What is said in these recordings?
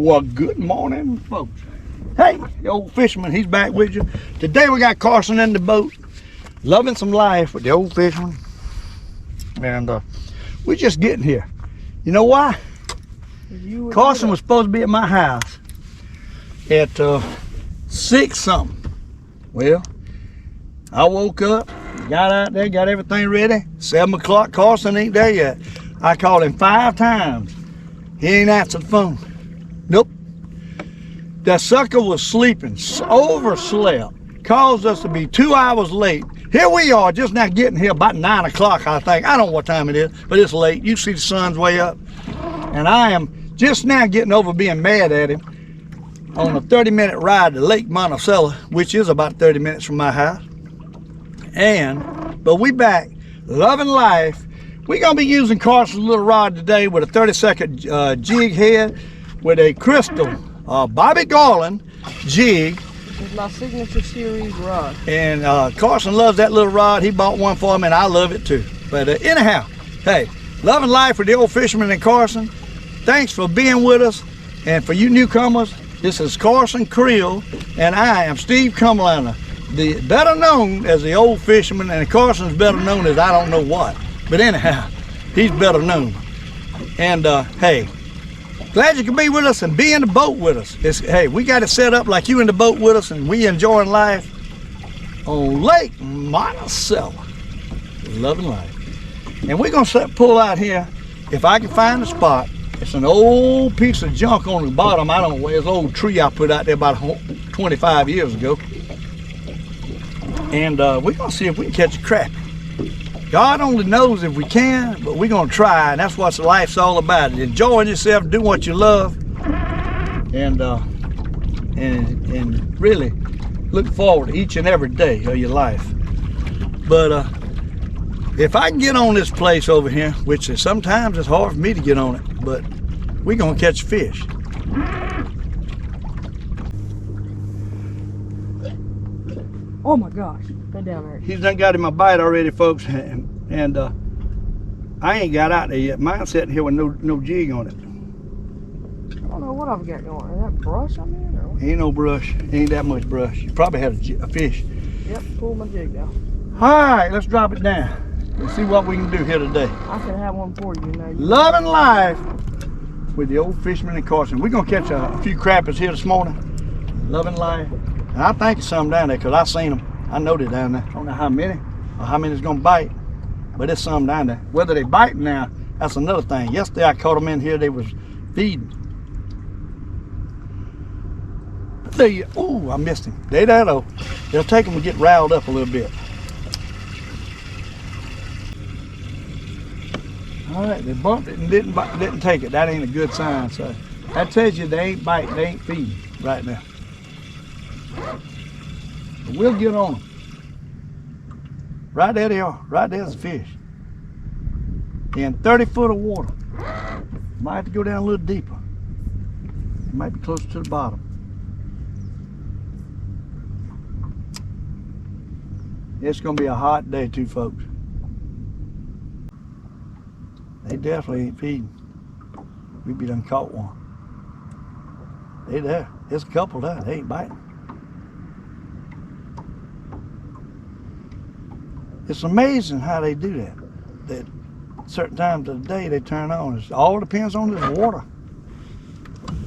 Well, good morning, folks. Hey, the Old Fisherman, he's back with you. Today we got Carson in the boat, loving some life with the Old Fisherman. And we're just getting here. You know why? Carson was supposed to be at my house at 6 something. Well, I woke up, got out there, got everything ready. 7 o'clock, Carson ain't there yet. I called him 5 times. He ain't answered the phone. Nope. That sucker was sleeping, overslept, caused us to be 2 hours late. Here we are, just now getting here about 9 o'clock, I think. I don't know what time it is, but it's late. You see the sun's way up. And I am just now getting over being mad at him on a 30-minute ride to Lake Monticello, which is about 30 minutes from my house. But we back, loving life. We're gonna be using Carson's little rod today with a 30-second jig head with a crystal Bobby Garland jig. This is my signature series rod. And Carson loves that little rod. He bought one for me and I love it too. But anyhow, hey, loving life with the Old Fisherman and Carson. Thanks for being with us. And for you newcomers, this is Carson Creel and I am Steve Cumliner, the better known as the Old Fisherman, and Carson's better known as I don't know what. But anyhow, he's better known. And hey, glad you can be with us and be in the boat with us. Hey, we got it set up like you in the boat with us, and we enjoying life on Lake Monticello. Loving life. And we're gonna pull out here, if I can find a spot. It's an old piece of junk on the bottom. I don't know where. It's an old tree I put out there about 25 years ago. And we're gonna see if we can catch a crappie. God only knows if we can, but we're gonna try, and that's what life's all about. Enjoying yourself, doing what you love, and really look forward to each and every day of your life. But if I can get on this place over here, which is sometimes it's hard for me to get on it, but we're gonna catch fish. oh my gosh, go down there. He's done got him a bite already, folks, and I ain't got out there yet. Mine's sitting here with no jig on it. I don't know what I've got going. Is that brush on there? Or? Ain't no brush. Ain't that much brush. You probably had a fish. Yep, pull my jig down. All right, let's drop it down. Let's see what we can do here today. I can have one for you now. Loving life with the Old Fisherman and Carson. We're gonna catch a few crappies here this morning. Loving life. And I think it's some down there because I seen them. I know they're down there. I don't know how many or how many's gonna bite, but there's some down there. Whether they biting now, that's another thing. Yesterday I caught them in here. They was feeding. Ooh, I missed him. They there though. It'll take them to get riled up a little bit. All right, they bumped it and didn't take it. That ain't a good sign. So that tells you they ain't biting, they ain't feeding right now. But we'll get on them. Right there they are. Right there's the fish. In 30 foot of water. Might have to go down a little deeper. It might be closer to the bottom. It's gonna be a hot day too, folks. They definitely ain't feeding. We be done caught one. They there. There's a couple there. They ain't biting. It's amazing how they do that. That certain times of the day they turn on. It all depends on this water.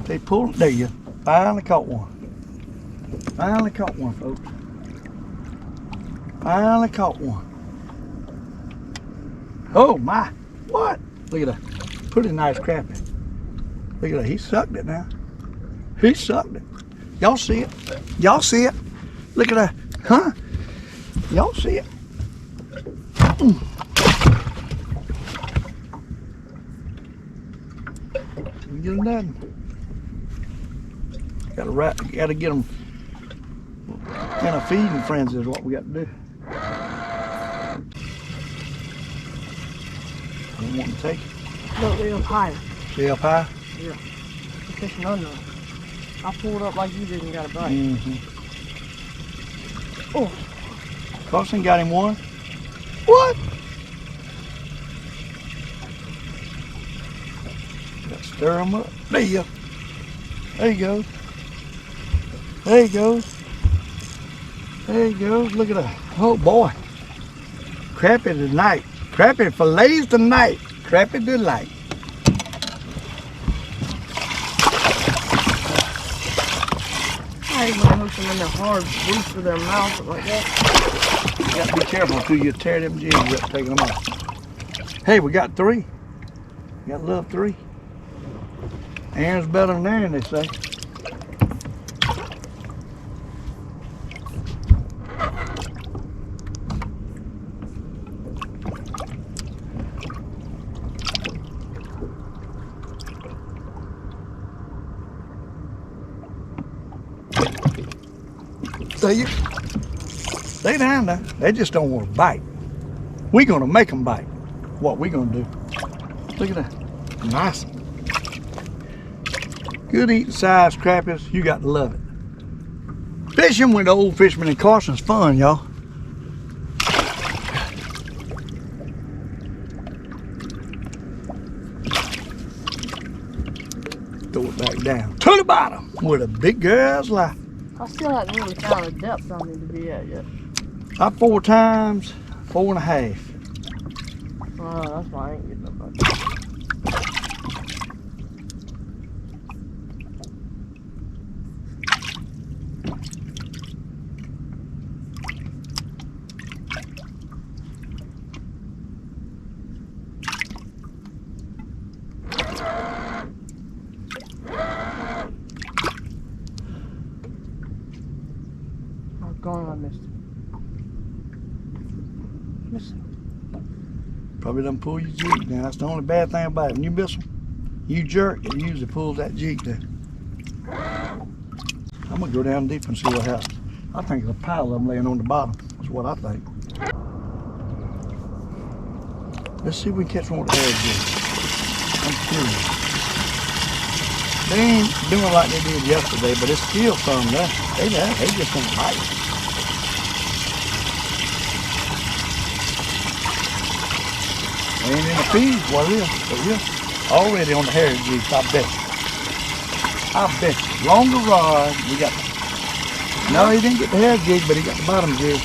They pull. There you finally caught one. Finally caught one, folks. Finally caught one. Oh my! What? Look at that. Pretty nice crappie. Look at that. He sucked it now. He sucked it. Y'all see it? Y'all see it? Look at that. Huh? Y'all see it? Get them done. Gotta get them in a feeding frenzy is what we got to do. Don't want to take it. Look, they're up higher. They up high? Yeah. They're fishing under them. I pulled up like you did and got a bite. Oh. Carson got him one. What? Got to stir them up. There you go. There you go. There you go. There you go. Look at that. Oh boy. Crappie tonight. Crappie fillets tonight. Crappie delight. I hate when they hook them in the hard roof of their mouth like that. You got to be careful until you tear them jigs up, taking them off. Hey, we got 3. You got to love 3. Aaron's better than Aaron, they say. See you? Stay down there. They just don't want to bite. We're going to make them bite. What we going to do? Look at that. Nice. Good eating size crappies. You got to love it. Fishing with Old Fisherman and Carson's fun, y'all. Throw it back down to the bottom where the big girls lie. I still haven't really found the depth I need to be at yet. About 4 times, 4.5. Oh, that's why I ain't getting no bucket. Gone, I missed it. Missed it. Probably done pull your jig now. That's the only bad thing about it. When you miss them, you jerk, it usually pulls that jig down. I'm gonna go down deep and see what happens. I think there's a pile of them laying on the bottom. That's what I think. Let's see if we can catch one with the air jig. I'm curious. They ain't doing like they did yesterday, but it's still some there. They just don't bite it. Ain't in the feed, what it is, but yeah, already on the hair jigs, I bet you. I bet you. Longer rod, we got, no, he didn't get the hair jig, but he got the bottom jig.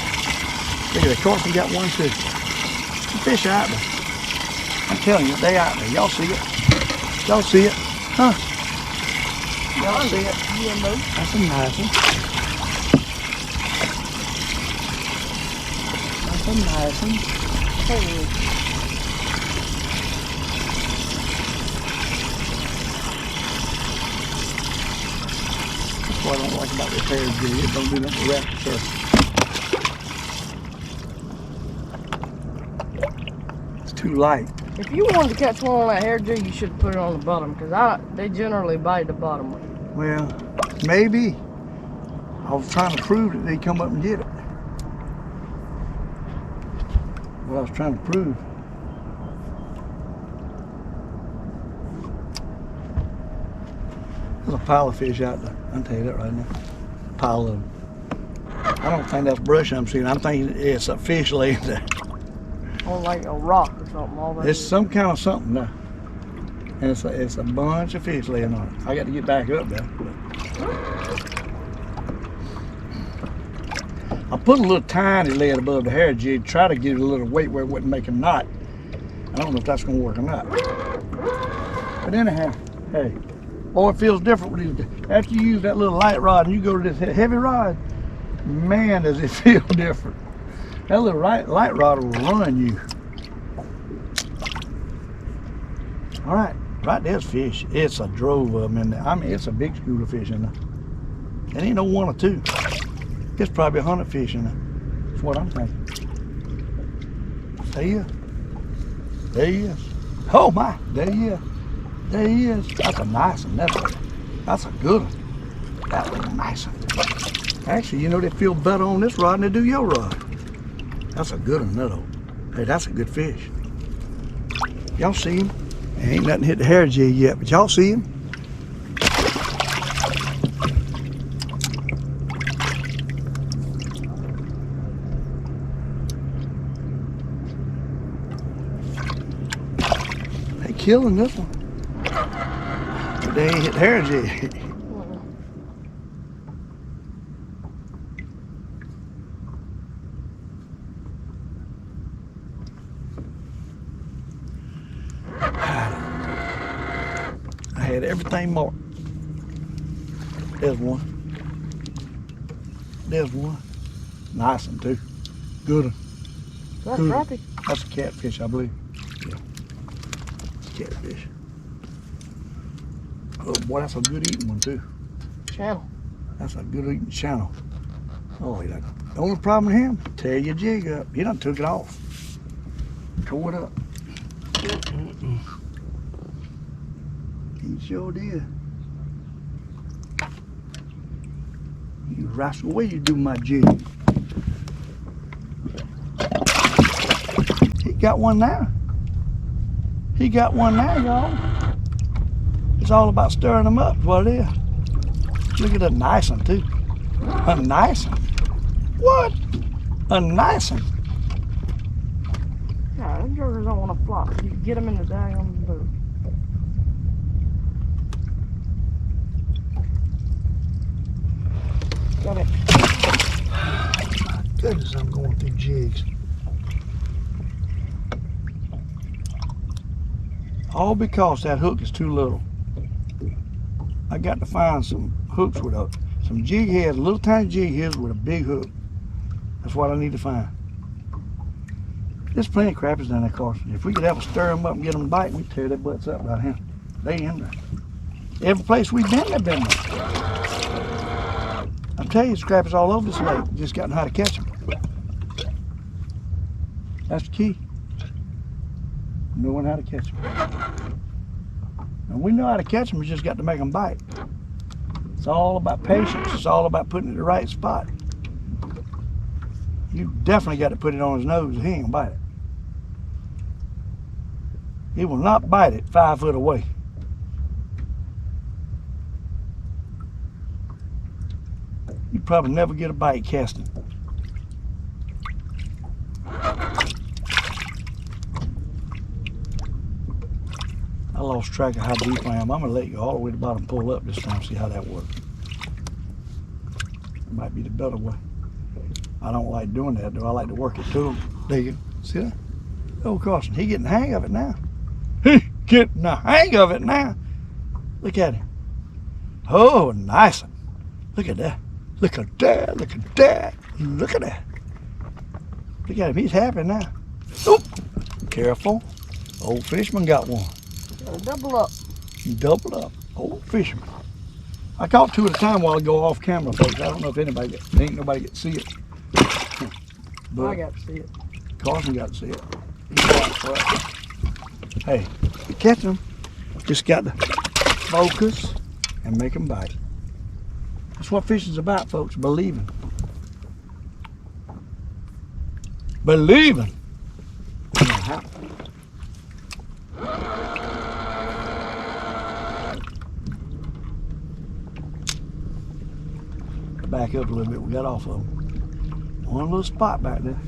Look at that, Carson got one too. The fish are out there. I'm telling you, they out there. Y'all see it? Y'all see it? Huh? Y'all see it? That's a nice one. That's a nice one. Holy. That's what I don't like about this hair jig. It don't do nothing to wrap the surface. It's too light. If you wanted to catch one on that hair jig, you should put it on the bottom, because they generally bite the bottom one. Well, maybe. I was trying to prove that they'd come up and get it. What I was trying to prove. There's a pile of fish out there. I'll tell you that right now. Pile of them. I don't think that's brush I'm seeing. I'm thinking it's a fish laying there. On like a rock or something. All that It's some kind of something there. And it's a bunch of fish laying on it. I got to get back up there. I put a little tiny lead above the hair jig, try to get it a little weight where it wouldn't make a knot. I don't know if that's going to work or not. But anyhow, hey, boy, it feels different when after you use that little light rod and you go to this heavy rod, man, does it feel different. That little light rod will run you. All right, right there's fish. It's a drove of them in there. I mean, it's a big school of fish in there. It ain't no 1 or 2. It's probably 100 fish in there. That's what I'm thinking. There he is. There he is. Oh my, there he is. There he is. That's a nice one. That's a good one. That was a nice one. Actually, you know, they feel better on this rod than they do your rod. That's a good one, though. Hey, that's a good fish. Y'all see him? Ain't nothing hit the hair jig yet, but y'all see him? They killing this one. But they ain't hit the hair jig. had everything marked. There's one. There's one. Nice one too. Good one. That's Good. crappie. That's a catfish, I believe. Yeah. Catfish. Oh boy, that's a good eating one too. Channel. That's a good eating channel. Oh, the only problem with him, tear your jig up. He done took it off. Tore it up. He sure did. You rascal, where you do my jig? He got one now. He got one now, y'all. It's all about stirring them up, is what it is. Look at a nice one, too. A nice one. What? A nice one. Yeah, them jokers don't want to flop. You can get them in the daggone boat. Got it. Goodness, I'm going through jigs. All because that hook is too little. I got to find some hooks with some jig heads, little tiny jig heads with a big hook. That's what I need to find. There's plenty of crappies down there, Carson. If we could ever stir them up and get them to bite, we'd tear their butts up right here. They in there. Every place we've been, they've been there. I'm telling you, there's crappies all over this lake. Just gotten how to catch them. That's the key. Knowing how to catch them. And we know how to catch them, we just got to make them bite. It's all about patience. It's all about putting it in the right spot. You definitely got to put it on his nose or he ain't gonna bite it. He will not bite it 5 foot away. You probably never get a bite casting. I lost track of how deep I am. I'm gonna let you all the way to the bottom pull up this time, see how that works. It might be the better way. I don't like doing that though. I like to work it to him. There you go. See that? Oh, Carson, he getting the hang of it now. He getting the hang of it now. Look at him. Oh, nice one. Look at that. Look at that. Look at that. Look at that. Look at him. He's happy now. Oop. Careful. Old Fisherman got one. Gotta double up. He doubled up. Old Fisherman. I caught 2 at a time while I go off camera, folks. I don't know if ain't nobody get to see it. But I got to see it. Carson got to see it. He got it. Hey, you catch them, just got to focus and make them bite. That's what fishing's about, folks. Believing. Believing. Back up a little bit. We got off of them. One little spot back there.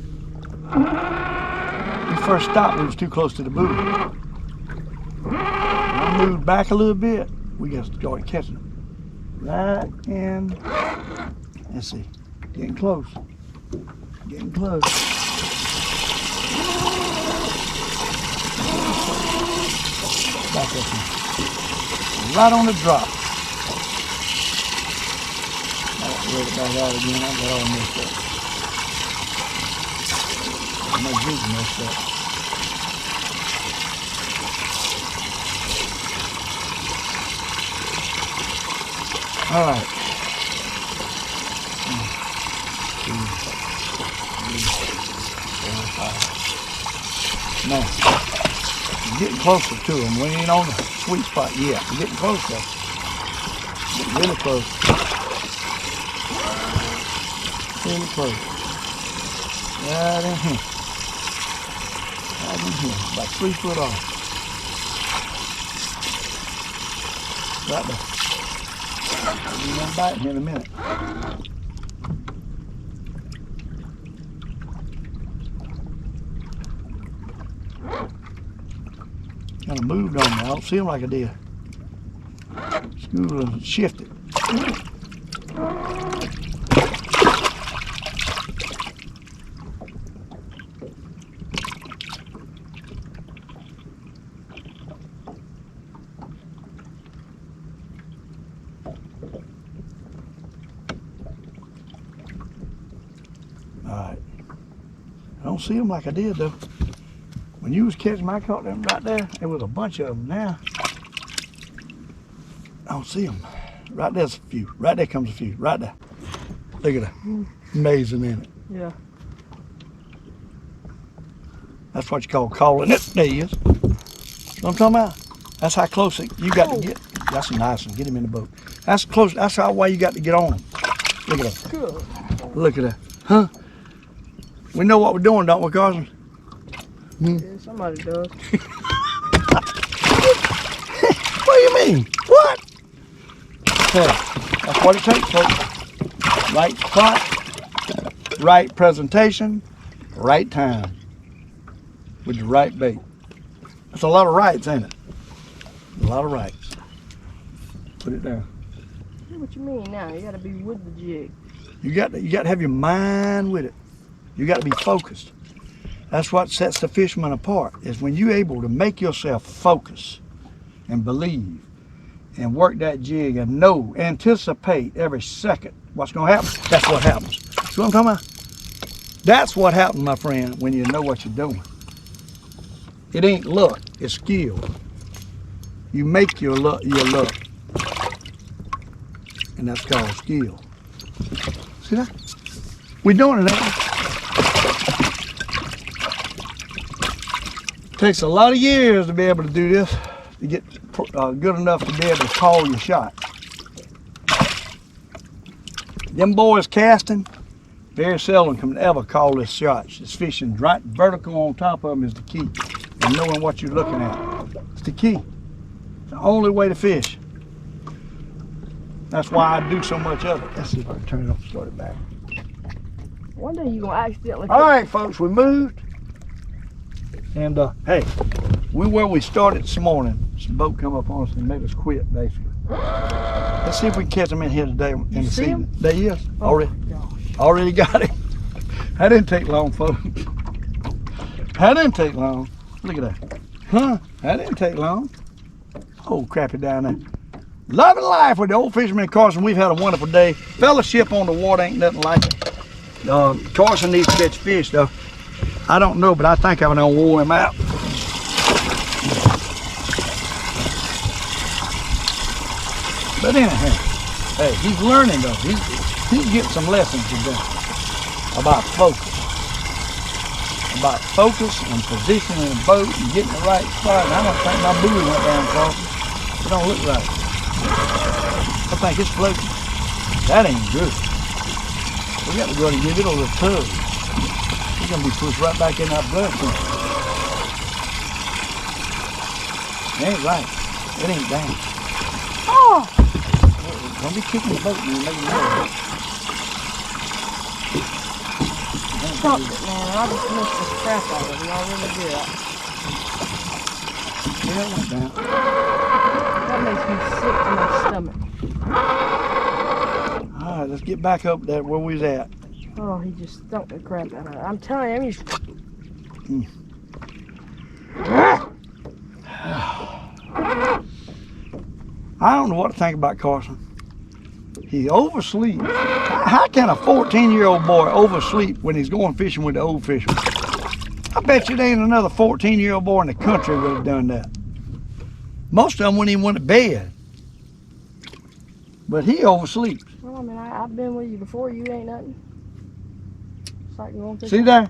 We first stopped, we was too close to the buoy. When I moved back a little bit, we got to start catching them. Right in, let's see, getting close. Getting close. Back up here. Right on the drop. Let it back out again. I got all messed up. My jig's messed up. All right. 1, 2, 3, 4, 5. Now, I'm getting closer to them. We ain't on the sweet spot yet. I'm getting close though. Getting really close. Really close. Right in here. Right in here. About 3 foot off. Right there. You're gonna bite me in a minute. Kind of moved on me. I don't see him like I did. School shifted. Alright. I don't see them like I did though. When you was catching, I caught them right there. There was a bunch of them now. I don't see them. Right there's a few. Right there comes a few. Right there. Look at that. Amazing, isn't it? Yeah. That's what you call calling it. There he is. What I'm talking about? That's how close you got to get. That's a nice one. Get him in the boat. That's close. That's how way you got to get on him. Look at that. Good. Look at that. Huh? We know what we're doing, don't we, Carson? Yeah, somebody does. What do you mean? What? Okay. That's what it takes, folks. Right spot, right presentation, right time, with the right bait. That's a lot of rights, ain't it? A lot of rights. Put it down. What you mean now? You gotta be with the jig. You got to have your mind with it. You got to be focused. That's what sets the fisherman apart, is when you're able to make yourself focus and believe and work that jig and know, anticipate every second what's going to happen. That's what happens. See what I'm talking about? That's what happens, my friend, when you know what you're doing. It ain't luck, it's skill. You make your luck. And that's called skill. See that? We're doing it, ain't we? Takes a lot of years to be able to do this, to get good enough to be able to call your shot. Them boys casting, very seldom can ever call this shots. It's fishing right vertical on top of them is the key. And knowing what you're looking at. It's the key. It's the only way to fish. That's why I do so much of it. Let's see if I can turn it off and start it back. One day you're gonna accidentally. All right, folks, we moved. And hey, we where we started this morning. Some boat come up on us and made us quit, basically. Let's see if we can catch them in here today in the season. There he is. Already got him. That didn't take long, folks. That didn't take long. Look at that. Huh? That didn't take long. Oh, crappie down there. Loving life with the Old Fisherman and Carson. We've had a wonderful day. Fellowship on the water ain't nothing like it. Carson needs to catch fish, though. I don't know, but I think I'm gonna wore him out. But anyhow, hey, he's learning though. He's getting some lessons today about focus. About focus and positioning the boat and getting the right spot. And I don't think my buoy went down, Carson. It don't look right. I think it's floating. That ain't good. We got to go and give it a little tug. It's gonna be pushed right back in that blood. It ain't right. It ain't down. Oh! Don't be kicking the boat when you're making noise. Stop it, man. I just missed the crap out of it. I really did. Yeah, like that. That makes me sick to my stomach. All right, let's get back up there where we was at. Oh, he just stuck the crap out of it. I'm telling you, he's... I don't know what to think about Carson. He oversleeps. How can a 14-year-old boy oversleep when he's going fishing with the Old Fisherman? I bet you there ain't another 14-year-old boy in the country would have done that. Most of them wouldn't even went to bed. But he oversleeps. Well, I mean, I've been with you before. You ain't nothing. It's like going fishing. See there?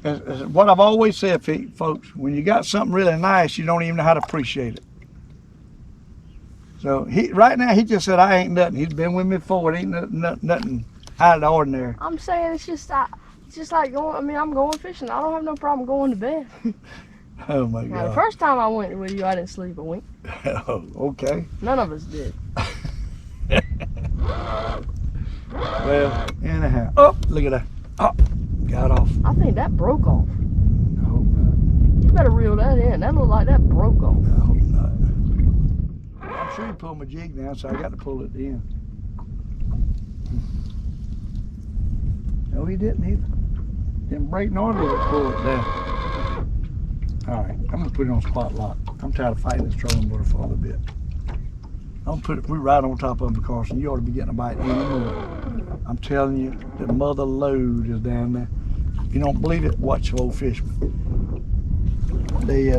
It's what I've always said, folks. When you got something really nice, you don't even know how to appreciate it. So right now, he just said, I ain't nothing. He's been with me before. It ain't nothing out of the ordinary. I'm saying it's just like going, I mean, I'm going fishing. I don't have no problem going to bed. Oh, my God. Now, the first time I went with you, I didn't sleep a wink. Oh, okay. None of us did. Well, anyhow. Oh, look at that. Oh, got off. I think that broke off. I hope not. You better reel that in. That looked like that broke off. I hope not. I'm sure you pulled my jig down, so I got to pull it in. No, he didn't either. Didn't break nor did it pull it down. All right, I'm gonna put it on spot lock. I'm tired of fighting this trolling motor for a little bit. I'm gonna put it right on top of him, Carson. You ought to be getting a bite any more. I'm telling you, the mother lode is down there. If you don't believe it, watch Old Fisherman. They're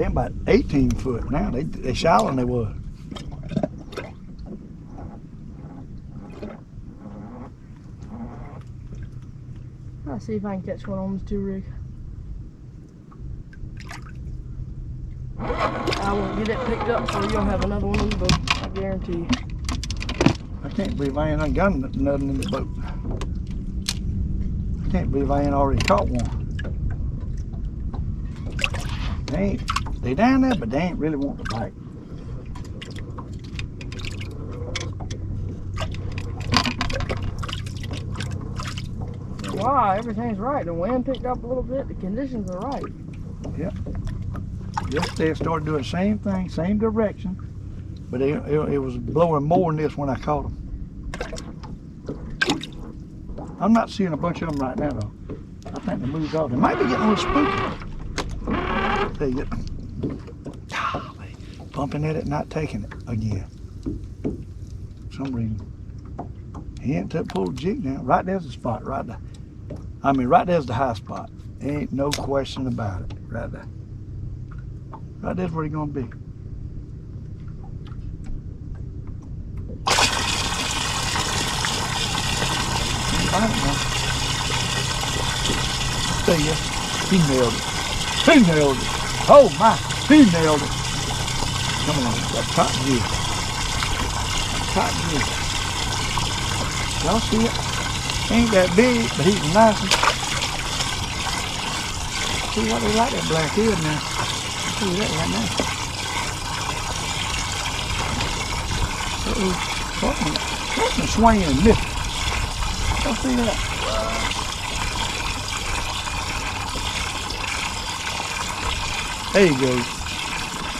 about 18 foot now. They shallower than they was. I'll see if I can catch one on this 2 rig. I won't get it picked up, so you'll have another one in the boat. I guarantee you. I can't believe I ain't got nothing in the boat. I can't believe I ain't already caught one. They down there, but they ain't really want to bite. Wow, everything's right. The wind picked up a little bit. The conditions are right. Yep. Yesterday it started doing the same thing, same direction, but it was blowing more than this when I caught them. I'm not seeing a bunch of them right now though. I think they moved off. They might be getting a little spooky. There you go. Golly, bumping at it, not taking it again. For some reason. He ain't pulled a jig down. Right there's the spot, right there. I mean, right there's the high spot. Ain't no question about it. Right there. Right there's where he's gonna be. I don't know. See ya. He nailed it. He nailed it. Oh my, he nailed it. Come on, that top jig. Top jig. Y'all see it? Ain't that big, but he's nice. See what they like that black head now. See that right now. Something swinging and missing. Y'all see that? There you go.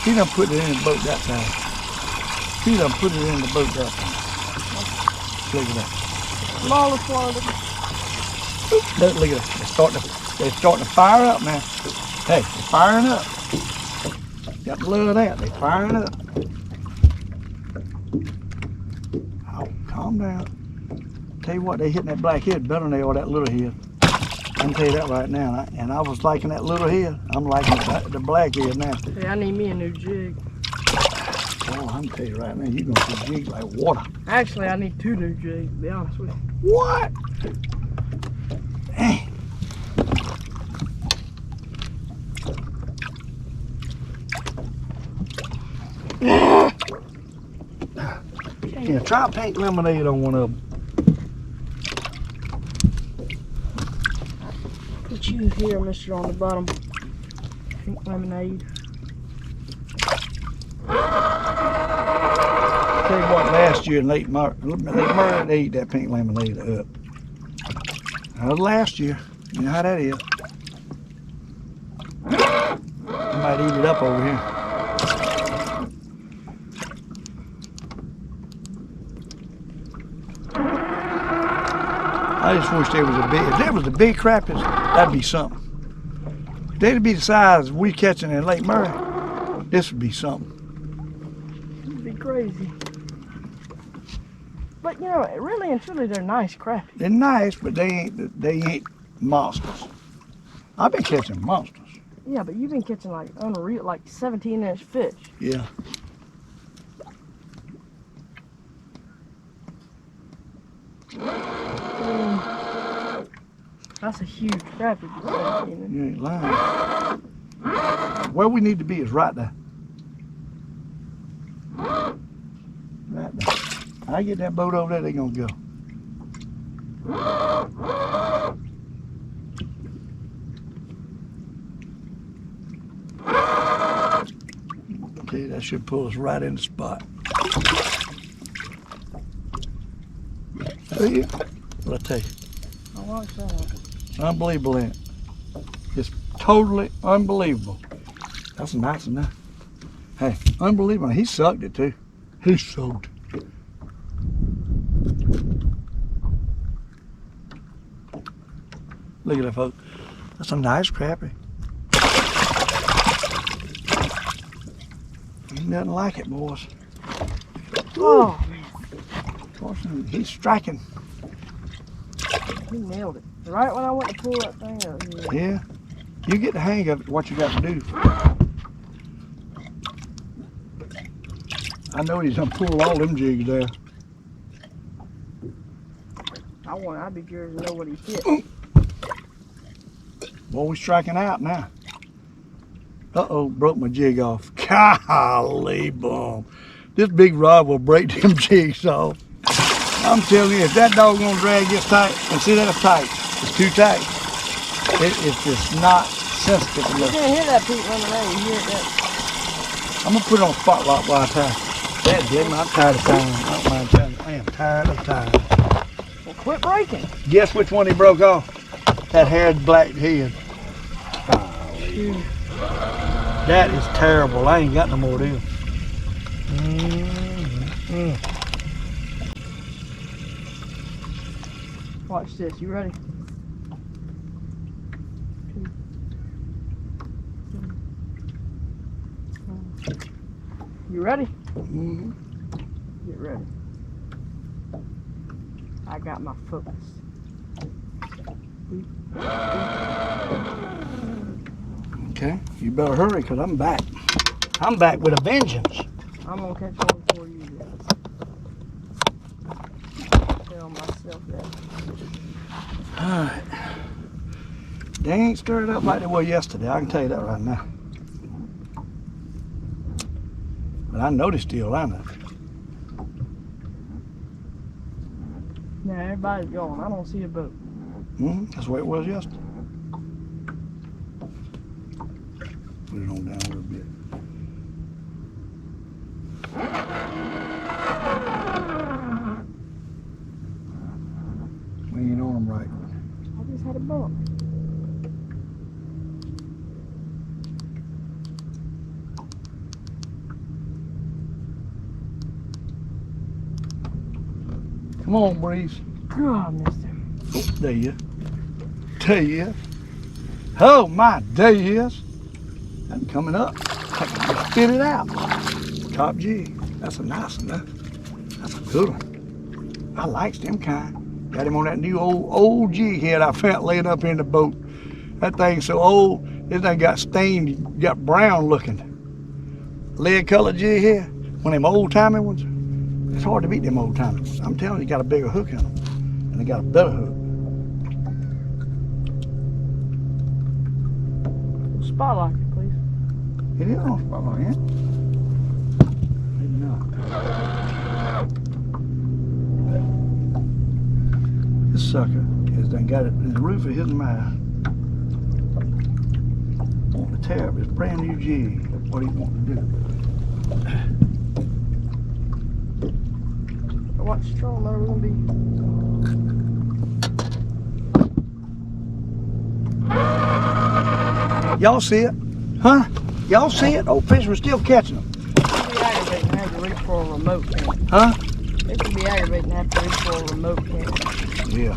He done put it in the boat that time. He done put it in the boat that time. Look at that. Smallest one of them. Look at that. They're starting to fire up now. Hey, they're firing up. Got the lure of that. They're firing up. Oh, calm down. Tell you what, they hitting that black head better than they are that little head. I can tell you that right now. And I was liking that little head. I'm liking the black head now. Hey, I need me a new jig. Oh, I'm tell you right now, you're gonna see jigs like water. Actually, I need 2 new jigs, to be honest with you. What? Hey. Yeah, try pink lemonade on one of them. Put you here, mister, on the bottom. Pink lemonade. Tell you what, last year in Lake Murray, they ate that pink lemonade up. That was last year. You know how that is. You might eat it up over here. I just wish there was a big, if there was a big crappies, that'd be something. If they'd be the size we catching in Lake Murray, this would be something. It'd be crazy. But you know, really and truly, they're nice crappie. They're nice, but they ain't monsters. I've been catching monsters. Yeah, but you've been catching like unreal, like 17-inch fish. Yeah. That's a huge crappie. You ain't lying. Where we need to be is right there. Right there. I get that boat over there, they're gonna go. Okay, that should pull us right in the spot. See? What I tell you? I like that. Unbelievable, ain't it? It's totally unbelievable. That's nice enough. Hey, unbelievable. He sucked it too. He sucked it. Look at that, folks. That's a nice crappie. Ain't nothing like it, boys. Oh, man. Carson, he's striking. He nailed it. Right when I went to pull that thing up. Yeah. You get the hang of it, what you got to do. I know he's gonna pull all them jigs there. I'd be curious to know what he hit. Boy, we striking out now. Uh-oh, broke my jig off. Golly bum. This big rod will break them jigs off. I'm telling you, if that dog gonna drag this tight, and see that's tight, it's too tight. It's just not sensitive You enough. can't hear that Pete running around. You hear that? I'm gonna put it on spotlight while I tie. That did I'm tired of tying. I don't mind tying. I am tired of tying. Well, quit breaking. Guess which one he broke off? That haired black head. Shoot. That is terrible. I ain't got no more deal. Watch this. You ready? You ready? Get ready. I got my focus. Okay, you better hurry because I'm back. I'm back with a vengeance. I'm gonna catch one before you do. Tell myself that. Alright. They ain't stirred up like they were yesterday, I can tell you that right now. But I know they still lining. Now everybody's gone. I don't see a boat. That's the way it was yesterday. Put it on down a little bit. We ain't on them right. I just had a bump. Come on, Breeze. Oh, I missed him. Oh, there you. There you. Oh my, there he is. That's coming up. I can just spit it out. Top G. That's a nice one, though. That's a good one. I likes them kind. Got him on that new old jig head I found laying up in the boat. That thing's so old, this thing got stained, got brown looking. Lead colored jig head. One of them old timey ones. It's hard to beat them old timey ones. I'm telling you, got a bigger hook in them. And they got a better hook. Spotlight, please. It is on spotlight, yeah? Maybe not. This sucker has done got it in the roof of his mouth. Want to tear up his brand new jig. That's what he wants to do. Watch strong, though. We're gonna be. Y'all see it? Huh? Y'all see it? Old Fisherman still catching them. It can be aggravating to have to reach for a remote camera. Huh? It can be aggravating to have to reach for a remote camera. Yeah.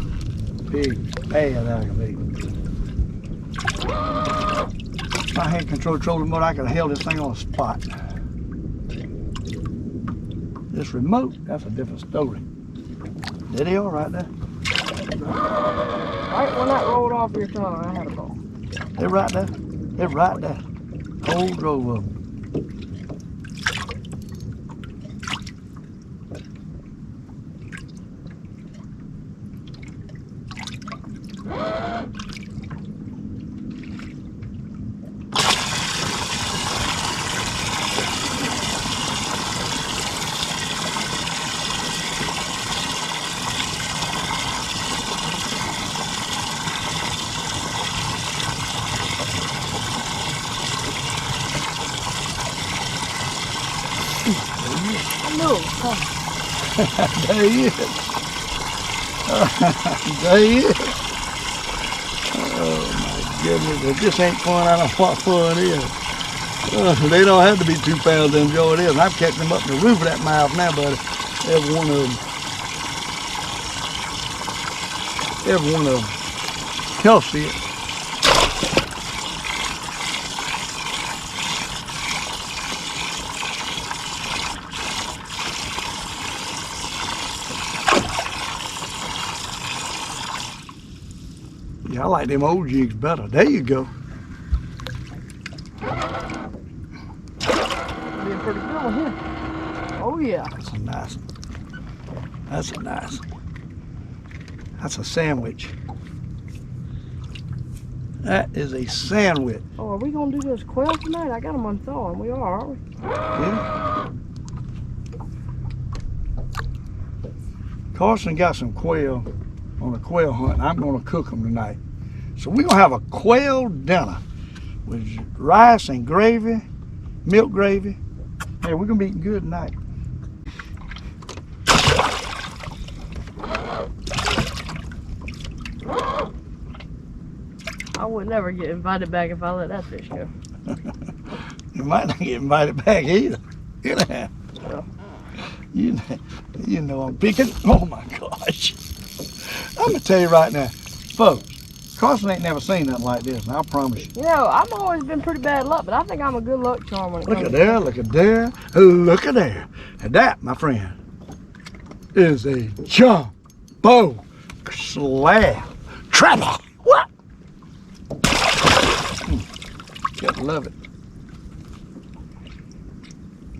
Bad aggravating. If I had control remote, I could have held this thing on a spot. This remote, that's a different story. There they are right there. Right when that rolled off your tongue, I had a ball. They're right there. They're right there. Whole drove of them. No, come. There he is. There he is. Oh my goodness. If this ain't fun, I don't know what fun is. They don't have to be 2 pounds to enjoy this. I'm catching them up the roof of that mouth now, buddy. Every one of them. Every one of them. Y'all see it. Yeah, I like them old jigs better. There you go. Be a pretty good one here. Oh yeah. That's a nice one. That's a nice one. That's a sandwich. That is a sandwich. Oh, are we gonna do this quail tonight? I got them unthawing. We are, aren't we? Yeah. Carson got some quail on a quail hunt. I'm gonna cook them tonight. So we're gonna have a quail dinner with rice and gravy, milk gravy. Hey, we're gonna be eating good tonight. I would never get invited back if I let that fish go. You might not get invited back either. Yeah. You know I'm picking. Oh my gosh. I'm gonna tell you right now, folks, Carson ain't never seen nothing like this, and I promise you. You know, I've always been pretty bad luck, but I think I'm a good luck charm when it Look comes at to there, look at there, look at there. And that, my friend, is a jumbo slab. Crappie. What? Gotta love it.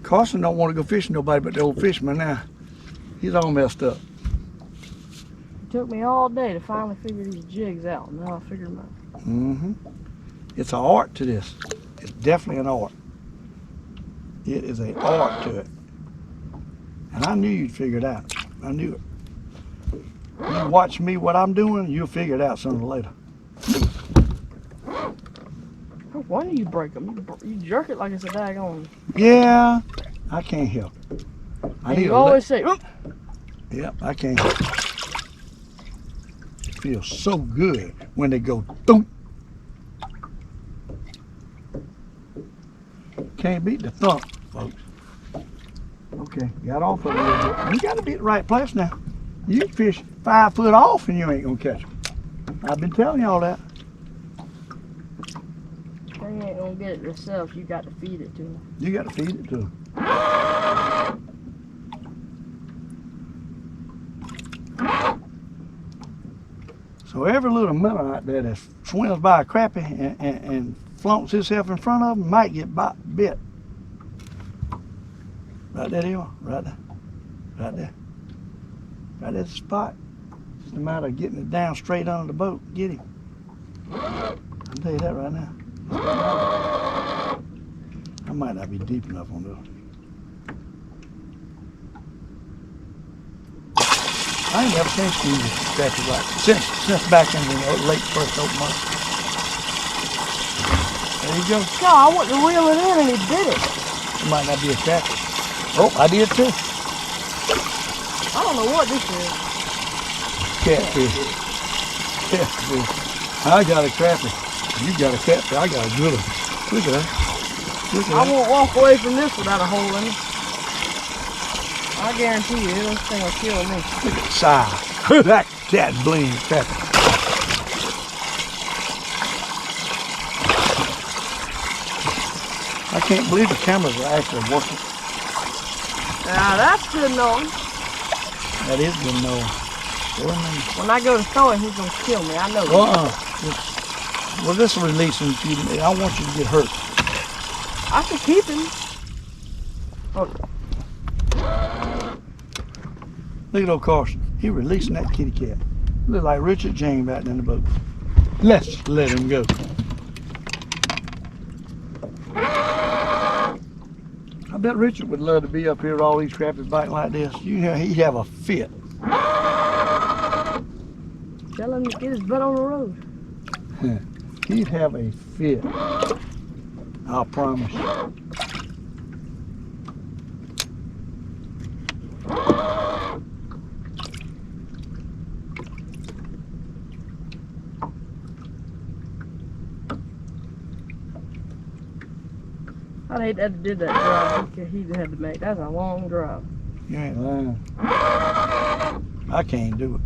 Carson don't want to go fishing nobody but the Old Fisherman now. He's all messed up. It took me all day to finally figure these jigs out. Now I figured them out. Mm-hmm. It's an art to this. It's definitely an art. It is an art to it. And I knew you'd figure it out. I knew it. You watch me, what I'm doing, you'll figure it out sooner or later. Why do you break them? You jerk it like it's a daggone. Yeah, I can't help it. And you always say, "Oop." Yep, I can't help it. It feels so good when they go thump. Can't beat the thump, folks. Okay, got off of it a little bit. You got to be at the right place now. You can fish 5 foot off and you ain't gonna catch them. I've been telling y'all that. You ain't gonna get it yourself. You got to feed it to them. You got to feed it to them. So every little minnow out there that swims by a crappie and flaunts himself in front of them might get bit. Right there you are, right there. Right there. Right there's the spot. It's a matter of getting it down straight under the boat. Get him. I'll tell you that right now. I might not be deep enough on this. I ain't never seen squeeze crappie like since back in the late first open month. There you go. No, I went to reel it in and he bit it. It might not be a crappie. Oh, I did too. I don't know what this is. Catfish. Catfish. I got a crappie. You got a catfish. I got a good one. Look at that. Look at I that. won't walk away from this without a hole in it. I guarantee you, this thing will kill me. Look at the size. that bling crappie. I can't believe the cameras are actually working. Now that's good knowing. That is good knowing. When I go to throw him, he's gonna kill me. I know. Well, this will release him. I want you to get hurt. I can keep him. Oh. Look at old Carson. He releasing that kitty cat. Look like Richard James out in the boat. Let's let him go. I bet Richard would love to be up here with all these crappies biting like this. You know, he'd have a fit. Tell him to get his butt on the road. He'd have a fit. I promise you. I'd hate to have did that drive he had to make. That's a long drive. You ain't lying. I can't do it.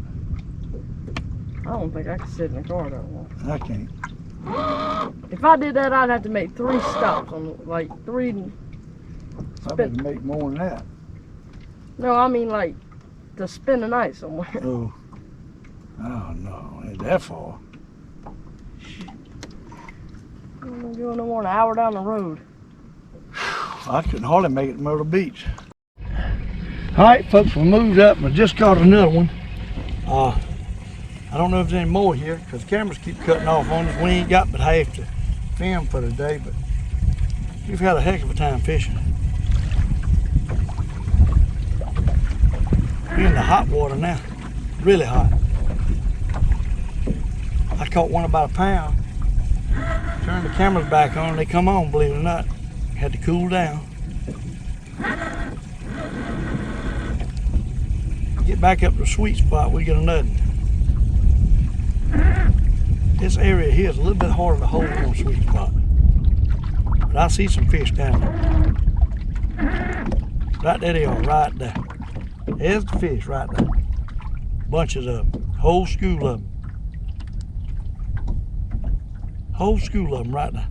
I don't think I could sit in the car that long. I can't. If I did that, I'd have to make 3 stops on like 3. I better make more than that. No, I mean like to spend the night somewhere. Oh no, ain't that far. I'm not going no more than an hour down the road. I couldn't hardly make it to Myrtle Beach. All right, folks, we moved up and I just caught another one. I don't know if there's any more here because the cameras keep cutting off on us. We ain't got but half to film for today, but we've had a heck of a time fishing. We're in the hot water now, really hot. I caught one about a pound. Turned the cameras back on and they come on, believe it or not. Had to cool down. Get back up to the sweet spot, we get a nutting. This area here is a little bit harder to hold on a sweet spot. But I see some fish down there. Right there they are, right there. There's the fish right there. Bunches of them, whole school of them. Whole school of them right there.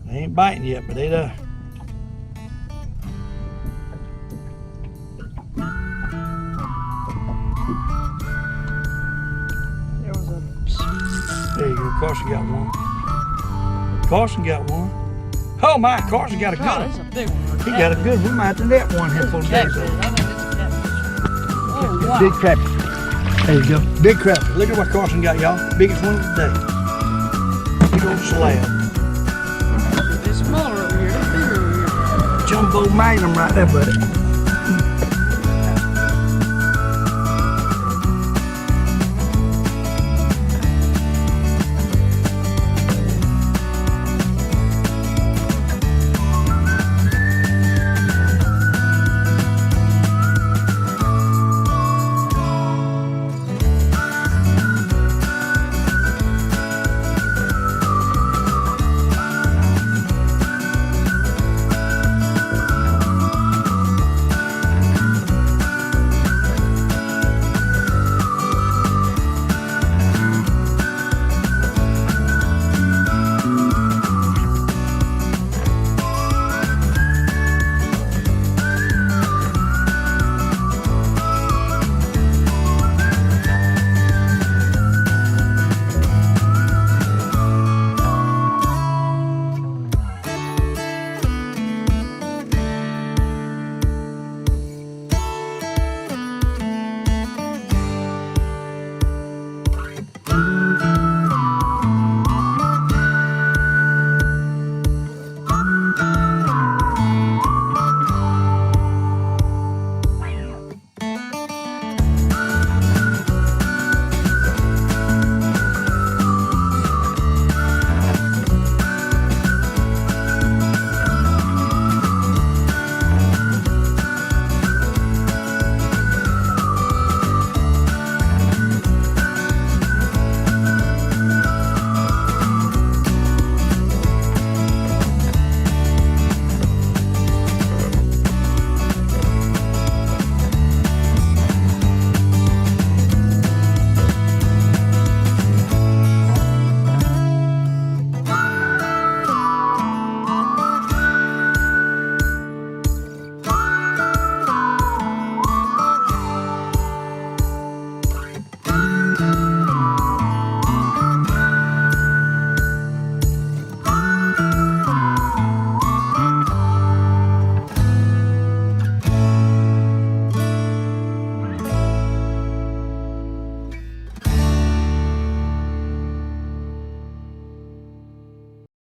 They ain't biting yet, but they there. There was a... There you go, Carson got one. Carson got one. Oh my, Carson got a good God, one. that's a big one. He got a good one. We might have to net one here for the day. Catfish. I think it's a catfish. Oh, wow. Big crappie. There you go. Big crappie. Look at what Carson got, y'all. Biggest one of the day. Big old slab. It's smaller over here. It's bigger over here. Jumbo magnum right there, buddy.